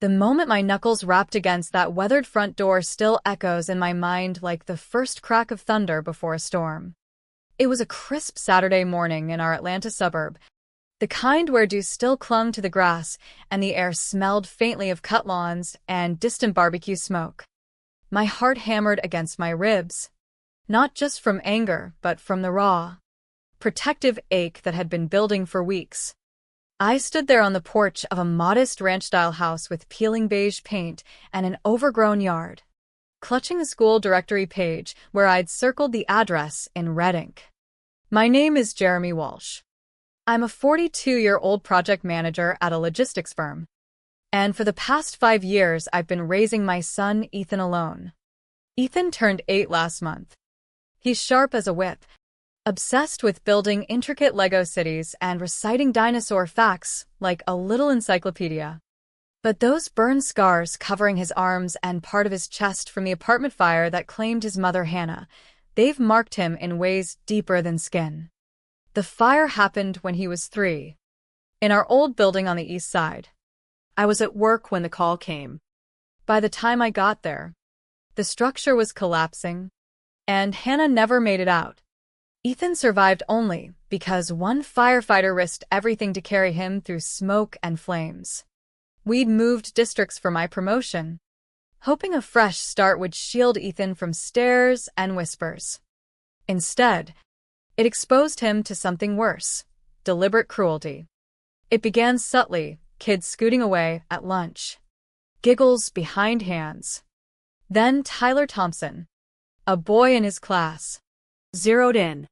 The moment my knuckles rapped against that weathered front door still echoes in my mind like the first crack of thunder before a storm. It was a crisp Saturday morning in our Atlanta suburb, the kind where dew still clung to the grass and the air smelled faintly of cut lawns and distant barbecue smoke. My heart hammered against my ribs, not just from anger, but from the raw, protective ache that had been building for weeks. I stood there on the porch of a modest ranch-style house with peeling beige paint and an overgrown yard, clutching the school directory page where I'd circled the address in red ink. My name is Jeremy Walsh. I'm a 42-year-old project manager at a logistics firm, and for the past 5 years I've been raising my son Ethan alone. Ethan turned 8 last month. He's sharp as a whip, obsessed with building intricate Lego cities and reciting dinosaur facts like a little encyclopedia. But those burn scars covering his arms and part of his chest from the apartment fire that claimed his mother Hannah, they've marked him in ways deeper than skin. The fire happened when he was 3, in our old building on the east side. I was at work when the call came. By the time I got there, the structure was collapsing, and Hannah never made it out. Ethan survived only because one firefighter risked everything to carry him through smoke and flames. We'd moved districts for my promotion, hoping a fresh start would shield Ethan from stares and whispers. Instead, it exposed him to something worse: deliberate cruelty. It began subtly, kids scooting away at lunch, giggles behind hands. Then Tyler Thompson, a boy in his class, zeroed in.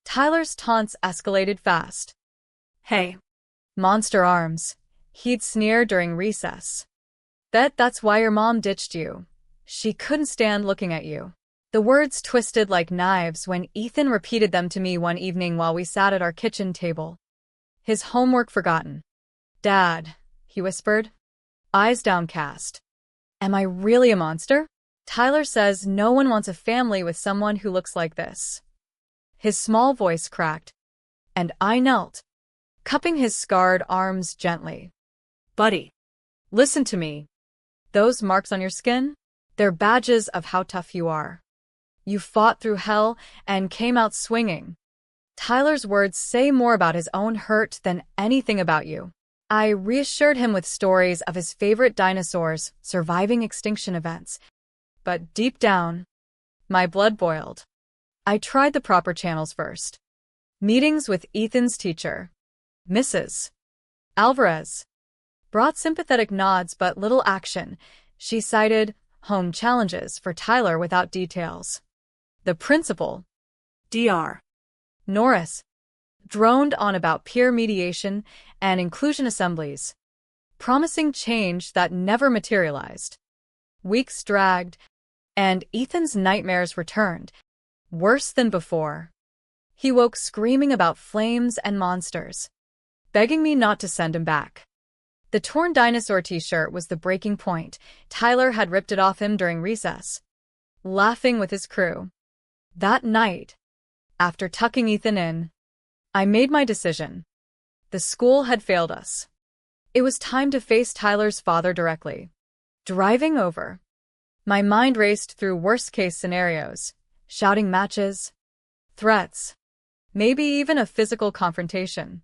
Tyler's taunts escalated fast. "Hey, monster arms," he'd sneer during recess. "Bet that's why your mom ditched you. She couldn't stand looking at you." The words twisted like knives when Ethan repeated them to me one evening while we sat at our kitchen table. His homework forgotten. "Dad," he whispered, eyes downcast. "Am I really a monster? Tyler says no one wants a family with someone who looks like this." His small voice cracked, and I knelt, cupping his scarred arms gently. "Buddy, listen to me. Those marks on your skin? They're badges of how tough you are. You fought through hell and came out swinging." Tyler's words say more about his own hurt than anything about you. I reassured him with stories of his favorite dinosaurs surviving extinction events. But deep down, my blood boiled. I tried the proper channels first. Meetings with Ethan's teacher, Mrs. Alvarez, brought sympathetic nods but little action. She cited home challenges for Tyler without details. The principal, Dr. Norris, droned on about peer mediation and inclusion assemblies, promising change that never materialized. Weeks dragged, and Ethan's nightmares returned, worse than before. He woke screaming about flames and monsters, begging me not to send him back. The torn dinosaur t-shirt was the breaking point. Tyler had ripped it off him during recess, laughing with his crew. That night, after tucking Ethan in, I made my decision. The school had failed us. It was time to face Tyler's father directly. Driving over, my mind raced through worst-case scenarios, shouting matches, threats, maybe even a physical confrontation.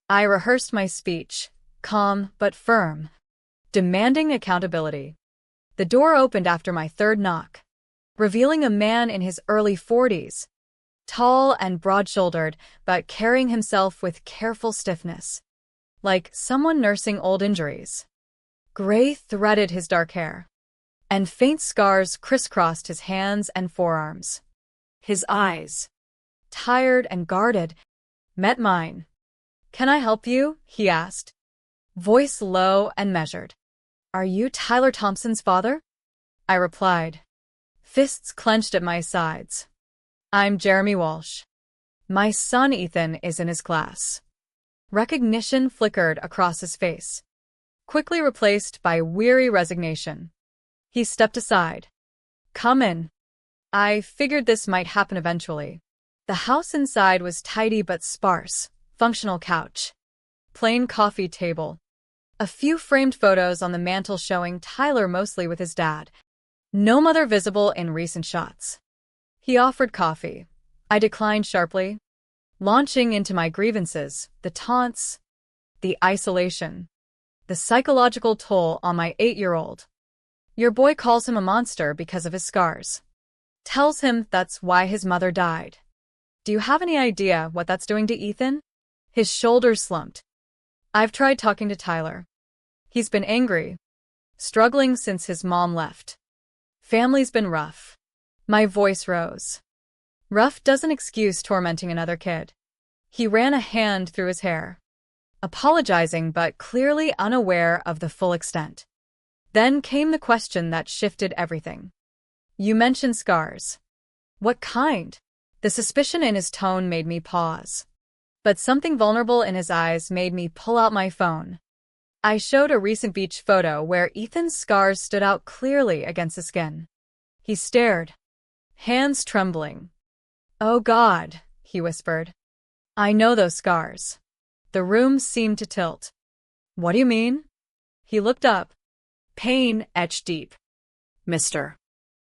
I rehearsed my speech, calm but firm, demanding accountability. The door opened after my third knock, revealing a man in his early 40s, tall and broad-shouldered, but carrying himself with careful stiffness, like someone nursing old injuries. Gray threaded his dark hair, and faint scars crisscrossed his hands and forearms. His eyes, tired and guarded, met mine. "Can I help you?" he asked, voice low and measured. "Are you Tyler Thompson's father?" I replied, fists clenched at my sides. "I'm Jeremy Walsh. My son Ethan is in his class." Recognition flickered across his face, quickly replaced by weary resignation. He stepped aside. "Come in." I figured this might happen eventually. The house inside was tidy but sparse: functional couch, plain coffee table, A few framed photos on the mantel showing Tyler mostly with his dad. No mother visible in recent shots. He offered coffee. I declined sharply, launching into my grievances, the taunts, the isolation, the psychological toll on my 8-year-old. Your boy calls him a monster because of his scars. Tells him that's why his mother died. Do you have any idea what that's doing to Ethan? His shoulders slumped. I've tried talking to Tyler. He's been angry, struggling since his mom left. Family's been rough. My voice rose. Rough doesn't excuse tormenting another kid. He ran a hand through his hair, apologizing but clearly unaware of the full extent. Then came the question that shifted everything. You mentioned scars. What kind? The suspicion in his tone made me pause. But something vulnerable in his eyes made me pull out my phone. I showed a recent beach photo where Ethan's scars stood out clearly against the skin. He stared, hands trembling. Oh God, he whispered. I know those scars. The room seemed to tilt. What do you mean? He looked up, pain etched deep. Mr.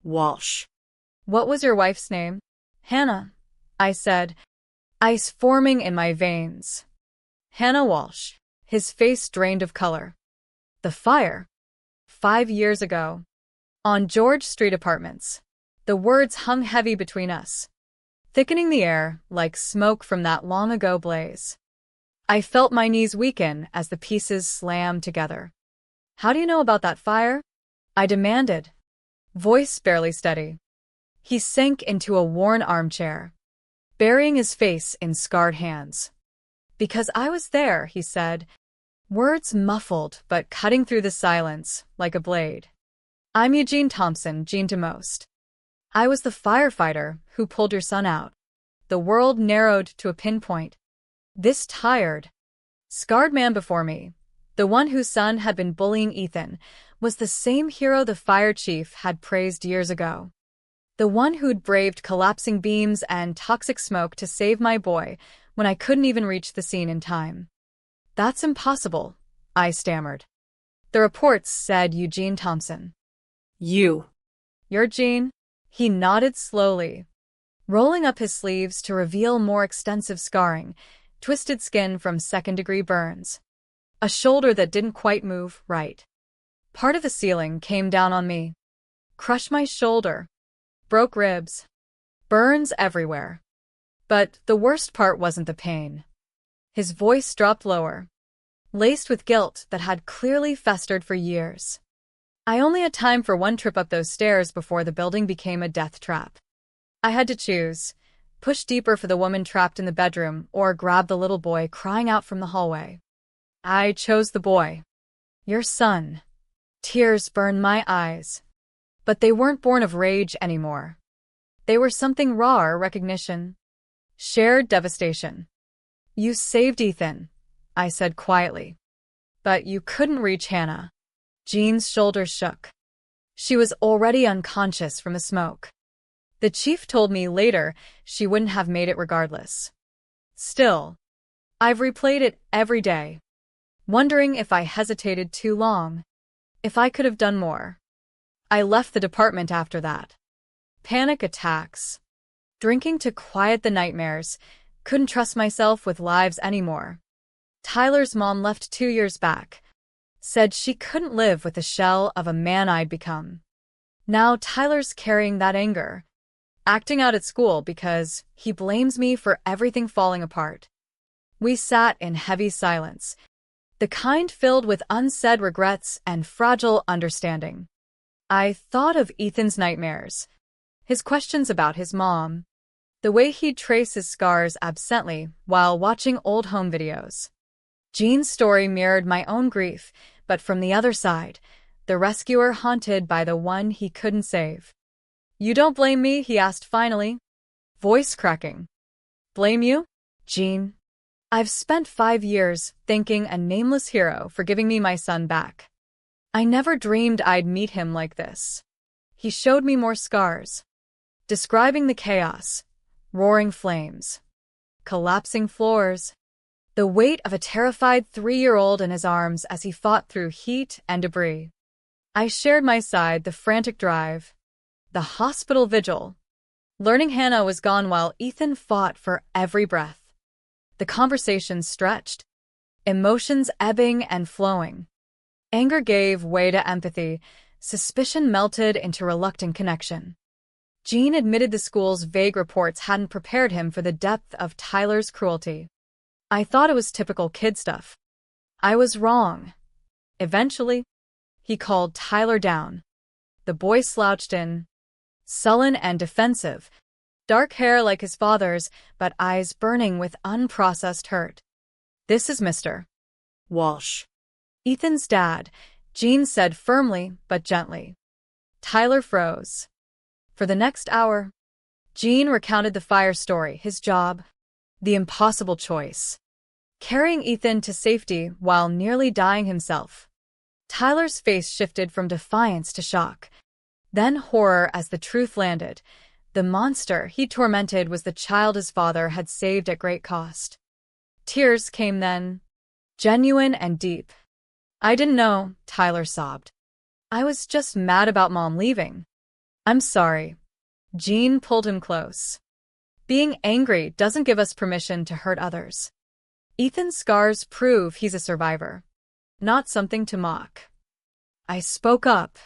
Walsh. What was your wife's name? Hannah, I said, ice forming in my veins. Hannah Walsh. His face drained of color. The fire. 5 years ago. On George Street Apartments. The words hung heavy between us, thickening the air like smoke from that long-ago blaze. I felt my knees weaken as the pieces slammed together. How do you know about that fire? I demanded, voice barely steady. He sank into a worn armchair, burying his face in scarred hands. Because I was there, he said, words muffled but cutting through the silence like a blade. I'm Eugene Thompson, Gene DeMost. I was the firefighter who pulled your son out. The world narrowed to a pinpoint. This tired, scarred man before me, the one whose son had been bullying Ethan, was the same hero the fire chief had praised years ago. The one who'd braved collapsing beams and toxic smoke to save my boy when I couldn't even reach the scene in time. That's impossible, I stammered. The reports said Eugene Thompson. You're Gene? He nodded slowly, rolling up his sleeves to reveal more extensive scarring, twisted skin from second-degree burns. A shoulder that didn't quite move right. Part of the ceiling came down on me, crushed my shoulder, broke ribs, burns everywhere. But the worst part wasn't the pain. His voice dropped lower, laced with guilt that had clearly festered for years. I only had time for one trip up those stairs before the building became a death trap. I had to choose, push deeper for the woman trapped in the bedroom or grab the little boy crying out from the hallway. I chose the boy. Your son. Tears burned my eyes. But they weren't born of rage anymore. They were something rawer: recognition, shared devastation. You saved Ethan, I said quietly. But you couldn't reach Hannah. Jean's shoulders shook. She was already unconscious from the smoke. The chief told me later she wouldn't have made it regardless. Still, I've replayed it every day, wondering if I hesitated too long, if I could have done more. I left the department after that. Panic attacks. Drinking to quiet the nightmares. Couldn't trust myself with lives anymore. Tyler's mom left 2 years back. Said she couldn't live with the shell of a man I'd become. Now Tyler's carrying that anger, acting out at school because he blames me for everything falling apart. We sat in heavy silence, the kind filled with unsaid regrets and fragile understanding. I thought of Ethan's nightmares, his questions about his mom, the way he'd trace his scars absently while watching old home videos. Jean's story mirrored my own grief, but from the other side, the rescuer haunted by the one he couldn't save. You don't blame me? He asked finally, voice cracking. Blame you? Jean. I've spent 5 years thanking a nameless hero for giving me my son back. I never dreamed I'd meet him like this. He showed me more scars, describing the chaos, roaring flames, collapsing floors, the weight of a terrified 3-year-old in his arms as he fought through heat and debris. I shared my side, the frantic drive, the hospital vigil. Learning Hannah was gone while Ethan fought for every breath. The conversation stretched, emotions ebbing and flowing. Anger gave way to empathy, suspicion melted into reluctant connection. Gene admitted the school's vague reports hadn't prepared him for the depth of Tyler's cruelty. I thought it was typical kid stuff. I was wrong. Eventually, he called Tyler down. The boy slouched in, sullen and defensive, dark hair like his father's, but eyes burning with unprocessed hurt. "This is Mr. Walsh, Ethan's dad," Gene said firmly but gently. Tyler froze. For the next hour, Gene recounted the fire story, his job, the impossible choice, carrying Ethan to safety while nearly dying himself. Tyler's face shifted from defiance to shock, then horror as the truth landed. The monster he tormented was the child his father had saved at great cost. Tears came then, genuine and deep. "I didn't know," Tyler sobbed. "I was just mad about Mom leaving." "I'm sorry." Gene pulled him close. "Being angry doesn't give us permission to hurt others. Ethan's scars prove he's a survivor, not something to mock." I spoke up.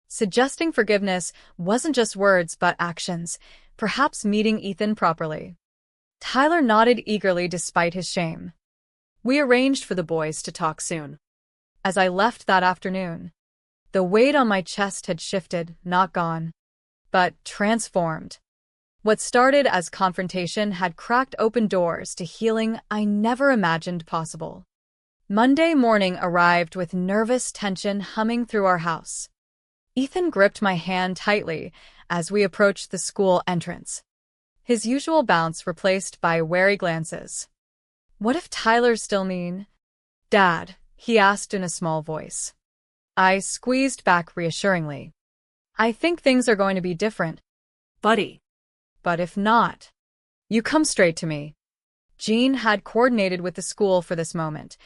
Suggesting forgiveness wasn't just words but actions, perhaps meeting Ethan properly. Tyler nodded eagerly despite his shame. We arranged for the boys to talk soon. As I left that afternoon, the weight on my chest had shifted, not gone, but transformed. What started as confrontation had cracked open doors to healing I never imagined possible. Monday morning arrived with nervous tension humming through our house. Ethan gripped my hand tightly as we approached the school entrance, his usual bounce replaced by wary glances. "What if Tyler's still mean?" "Dad," he asked in a small voice. I squeezed back reassuringly. "I think things are going to be different, buddy. But if not, you come straight to me." Gene had coordinated with the school for this moment,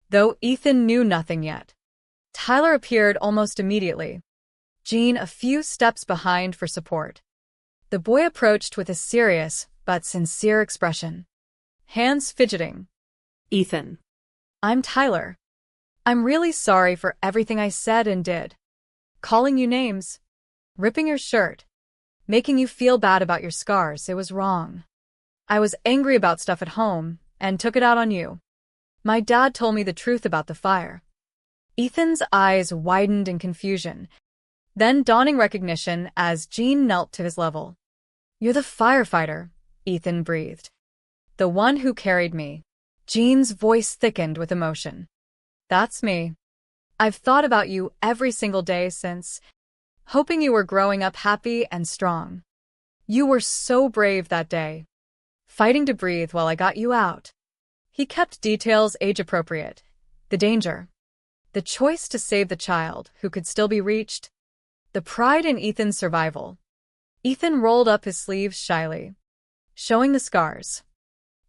though Ethan knew nothing yet. Tyler appeared almost immediately, Gene a few steps behind for support. The boy approached with a serious but sincere expression, hands fidgeting. "Ethan, I'm Tyler. I'm really sorry for everything I said and did. Calling you names, ripping your shirt, making you feel bad about your scars, it was wrong. I was angry about stuff at home and took it out on you. My dad told me the truth about the fire." Ethan's eyes widened in confusion, then dawning recognition as Gene knelt to his level. "You're the firefighter," Ethan breathed. "The one who carried me." Gene's voice thickened with emotion. "That's me. I've thought about you every single day since, hoping you were growing up happy and strong. You were so brave that day, fighting to breathe while I got you out." He kept details age-appropriate. The danger, the choice to save the child who could still be reached, the pride in Ethan's survival. Ethan rolled up his sleeves shyly, showing the scars.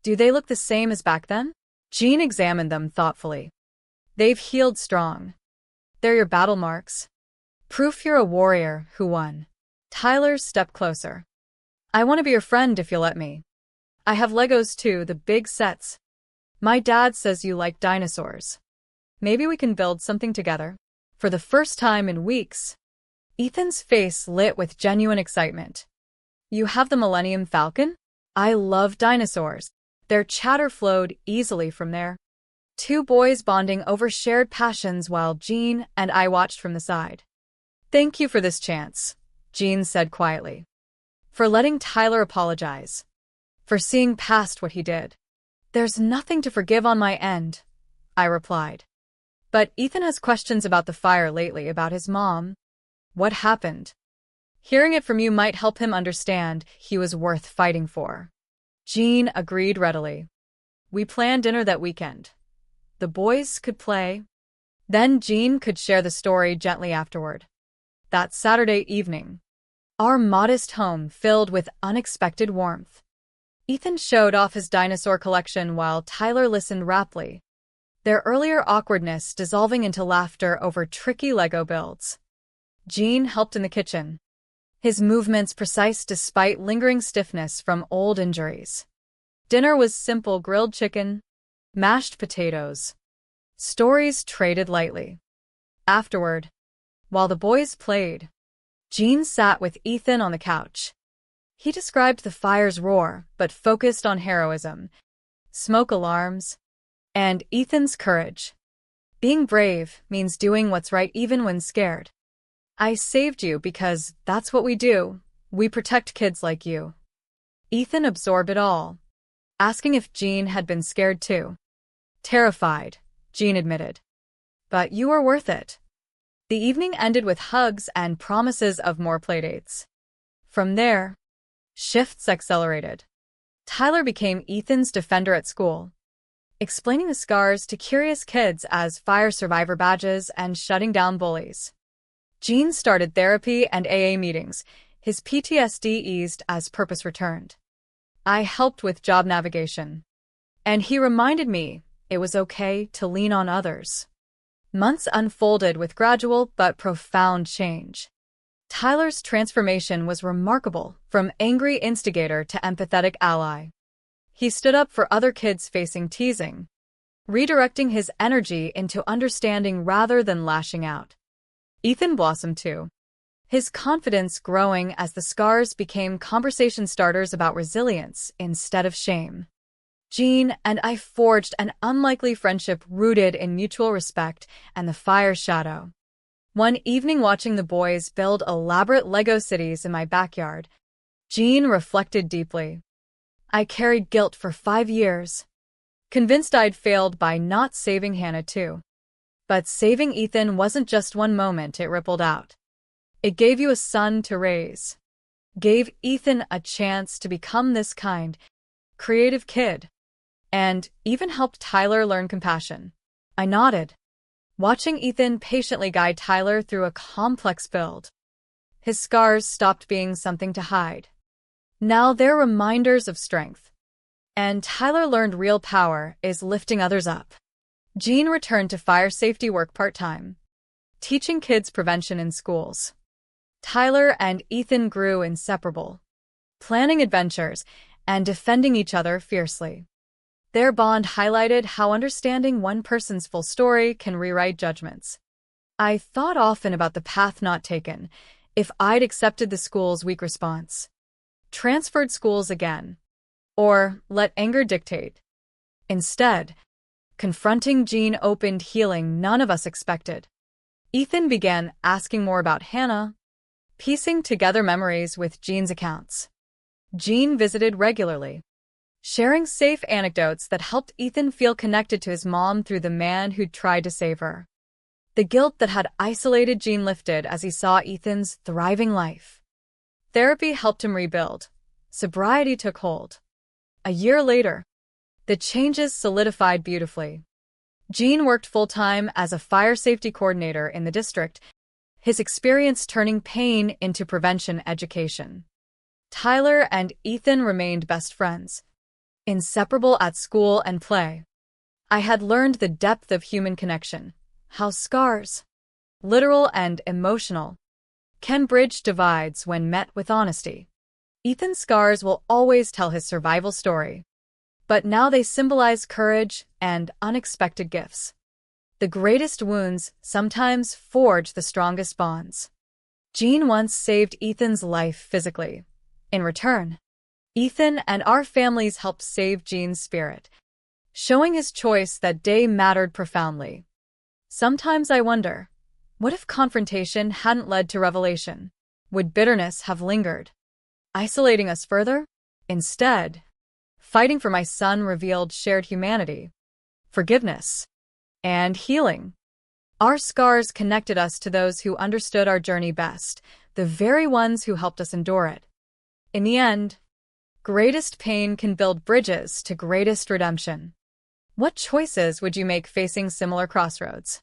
"Do they look the same as back then?" Gene examined them thoughtfully. "They've healed strong. They're your battle marks. Proof you're a warrior who won." Tyler stepped closer. "I want to be your friend if you'll let me. I have Legos too, the big sets. My dad says you like dinosaurs. Maybe we can build something together." For the first time in weeks, Ethan's face lit with genuine excitement. "You have the Millennium Falcon? I love dinosaurs." Their chatter flowed easily from there. Two boys bonding over shared passions while Gene and I watched from the side. "Thank you for this chance," Gene said quietly. "For letting Tyler apologize. For seeing past what he did." "There's nothing to forgive on my end," I replied. "But Ethan has questions about the fire lately, about his mom. What happened? Hearing it from you might help him understand he was worth fighting for." Gene agreed readily. We planned dinner that weekend. The boys could play. Then Gene could share the story gently afterward. That Saturday evening, our modest home filled with unexpected warmth. Ethan showed off his dinosaur collection while Tyler listened raptly, their earlier awkwardness dissolving into laughter over tricky Lego builds. Gene helped in the kitchen, his movements precise despite lingering stiffness from old injuries. Dinner was simple: grilled chicken, mashed potatoes. Stories traded lightly. Afterward, while the boys played, Gene sat with Ethan on the couch. He described the fire's roar, but focused on heroism, smoke alarms, and Ethan's courage. Being brave means doing what's right even when scared. I saved you because that's what we do. We protect kids like you. Ethan absorbed it all, asking if Gene had been scared too. Terrified, Gene admitted. But you were worth it. The evening ended with hugs and promises of more playdates. From there, shifts accelerated. Tyler became Ethan's defender at school, explaining the scars to curious kids as fire survivor badges and shutting down bullies. Gene started therapy and AA meetings, his PTSD eased as purpose returned. I helped with job navigation, and he reminded me it was okay to lean on others. Months unfolded with gradual but profound change. Tyler's transformation was remarkable, from angry instigator to empathetic ally. He stood up for other kids facing teasing, redirecting his energy into understanding rather than lashing out. Ethan blossomed too, his confidence growing as the scars became conversation starters about resilience instead of shame. Gene and I forged an unlikely friendship rooted in mutual respect and the fire's shadow. One evening, watching the boys build elaborate Lego cities in my backyard, Gene reflected deeply. I carried guilt for 5 years, convinced I'd failed by not saving Hannah too. But saving Ethan wasn't just one moment, it rippled out. It gave you a son to raise, gave Ethan a chance to become this kind, creative kid, and even helped Tyler learn compassion. I nodded, watching Ethan patiently guide Tyler through a complex build. His scars stopped being something to hide. Now they're reminders of strength. And Tyler learned real power is lifting others up. Gene returned to fire safety work part-time, teaching kids prevention in schools. Tyler and Ethan grew inseparable, planning adventures and defending each other fiercely. Their bond highlighted how understanding one person's full story can rewrite judgments. I thought often about the path not taken, if I'd accepted the school's weak response, transferred schools again, or let anger dictate. Instead, confronting Gene opened healing none of us expected. Ethan began asking more about Hannah, piecing together memories with Gene's accounts. Gene visited regularly, sharing safe anecdotes that helped Ethan feel connected to his mom through the man who'd tried to save her. The guilt that had isolated Gene lifted as he saw Ethan's thriving life. Therapy helped him rebuild. Sobriety took hold. A year later, the changes solidified beautifully. Gene worked full-time as a fire safety coordinator in the district, his experience turning pain into prevention education. Tyler and Ethan remained best friends, inseparable at school and play. I had learned the depth of human connection, how scars, literal and emotional, can bridge divides when met with honesty. Ethan's scars will always tell his survival story, but now they symbolize courage and unexpected gifts. The greatest wounds sometimes forge the strongest bonds. Gene once saved Ethan's life physically. In return, Ethan and our families helped save Gene's spirit, showing his choice that day mattered profoundly. Sometimes I wonder, what if confrontation hadn't led to revelation? Would bitterness have lingered, isolating us further? Instead, fighting for my son revealed shared humanity, forgiveness, and healing. Our scars connected us to those who understood our journey best, the very ones who helped us endure it. In the end, greatest pain can build bridges to greatest redemption. What choices would you make facing similar crossroads?